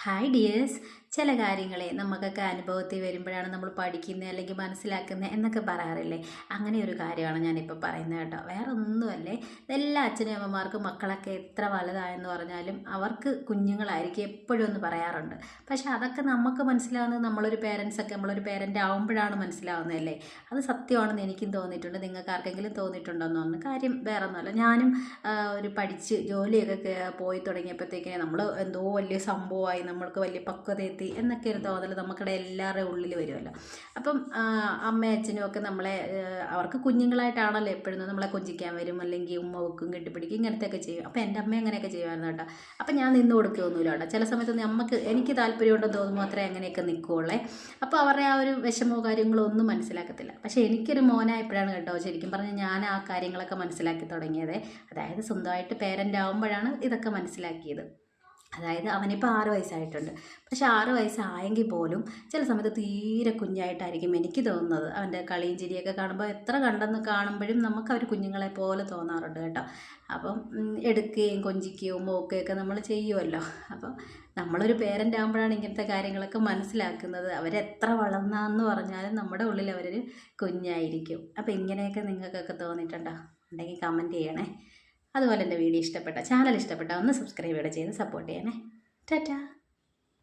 Hi dears, ചില കാര്യങ്ങളെ നമുക്കൊക്കെ അനുഭവത്തിൽ വരുമ്പോഴാണ് നമ്മൾ പഠിക്കുന്നത് അല്ലെങ്കിൽ മനസ്സിലാക്കുന്നത് എന്നൊക്കെ പറയാറില്ലേ. അങ്ങനെ ഒരു കാര്യമാണ് ഞാനിപ്പോൾ പറയുന്നത് കേട്ടോ. വേറെ ഒന്നുമല്ലേ, എല്ലാ അച്ഛനും അമ്മമാർക്കും മക്കളൊക്കെ എത്ര വലുതായെന്ന് പറഞ്ഞാലും അവർക്ക് കുഞ്ഞുങ്ങളായിരിക്കും എപ്പോഴും എന്ന് പറയാറുണ്ട്. പക്ഷെ അതൊക്കെ നമുക്ക് മനസ്സിലാവുന്നത് നമ്മളൊരു പേരൻ്റ് ആവുമ്പോഴാണ് മനസ്സിലാവുന്നതല്ലേ. അത് സത്യമാണെന്ന് എനിക്കും തോന്നിയിട്ടുണ്ട്. നിങ്ങൾക്ക് ആർക്കെങ്കിലും തോന്നിയിട്ടുണ്ടോയെന്ന് തോന്നുന്നു. കാര്യം വേറെ ഒന്നുമല്ല, ഞാനും ഒരു പഠിച്ച് ജോലിയൊക്കെ പോയി തുടങ്ങിയപ്പോഴത്തേക്കിനെ നമ്മൾ എന്തോ വലിയ സംഭവമായി, നമ്മൾക്ക് വലിയ പക്വത എത്തി എന്നൊക്കെ ഒരു തോന്നൽ നമുക്കിടെ എല്ലാവരുടെയും ഉള്ളിൽ വരുമല്ലോ. അപ്പം അമ്മയും അച്ഛനും ഒക്കെ നമ്മളെ അവർക്ക് കുഞ്ഞുങ്ങളായിട്ടാണല്ലോ എപ്പോഴും നമ്മളെ കൊഞ്ചിക്കാൻ വരും, അല്ലെങ്കിൽ ഉമ്മ വെക്കും, കെട്ടിപ്പിടിക്കും, ഇങ്ങനത്തെയൊക്കെ ചെയ്യും. അപ്പോൾ എൻ്റെ അമ്മ അങ്ങനെയൊക്കെ ചെയ്യുമായിരുന്നു കേട്ടോ. അപ്പം ഞാൻ നിന്ന് കൊടുക്കുകയൊന്നുമില്ല കേട്ടോ. ചില സമയത്ത് എനിക്ക് താല്പര്യമുണ്ടെന്ന് തോന്നുമ്പോൾ മാത്രമേ അങ്ങനെയൊക്കെ നിൽക്കുകയുള്ളേ. അപ്പോൾ അവരുടെ ആ ഒരു വിഷമോ കാര്യങ്ങളോ ഒന്നും മനസ്സിലാക്കത്തില്ല. പക്ഷേ എനിക്കൊരു മോനായപ്പോഴാണ് കേട്ടോ ശരിക്കും പറഞ്ഞാൽ ഞാൻ ആ കാര്യങ്ങളൊക്കെ മനസ്സിലാക്കി തുടങ്ങിയത്. അതായത് സ്വന്തമായിട്ട് പേരൻ്റ് ആകുമ്പോഴാണ് ഇതൊക്കെ മനസ്സിലാക്കിയത്. അതായത് അവനിപ്പോൾ 6 വയസ്സായിട്ടുണ്ട്. പക്ഷെ 6 വയസ്സായെങ്കിൽ പോലും ചില സമയത്ത് തീരെ കുഞ്ഞായിട്ടായിരിക്കും എനിക്ക് തോന്നുന്നത്. അവൻ്റെ കളിയും ചിരിയൊക്കെ കാണുമ്പോൾ എത്ര കണ്ടെന്ന് കാണുമ്പോഴും നമുക്ക് അവർ കുഞ്ഞുങ്ങളെ പോലെ തോന്നാറുണ്ട് കേട്ടോ. അപ്പം എടുക്കുകയും കൊഞ്ചിക്കുകയും മോക്കുകയൊക്കെ നമ്മൾ ചെയ്യുമല്ലോ. അപ്പം നമ്മളൊരു പേരൻ്റ് ആകുമ്പോഴാണ് ഇങ്ങനത്തെ കാര്യങ്ങളൊക്കെ മനസ്സിലാക്കുന്നത്. അവരെത്ര വളർന്നാന്ന് പറഞ്ഞാലും നമ്മുടെ ഉള്ളിൽ അവരൊരു കുഞ്ഞായിരിക്കും. അപ്പോൾ ഇങ്ങനെയൊക്കെ നിങ്ങൾക്കൊക്കെ തോന്നിയിട്ടുണ്ടോ? ഉണ്ടെങ്കിൽ കമൻറ്റ് ചെയ്യണേ. അതുപോലെ എൻ്റെ വീഡിയോ ചാനൽ ഇഷ്ടപ്പെട്ട ഒന്ന് സബ്സ്ക്രൈബ് ചെയ്ത് സപ്പോർട്ട് ചെയ്യണേ. ടാറ്റാ.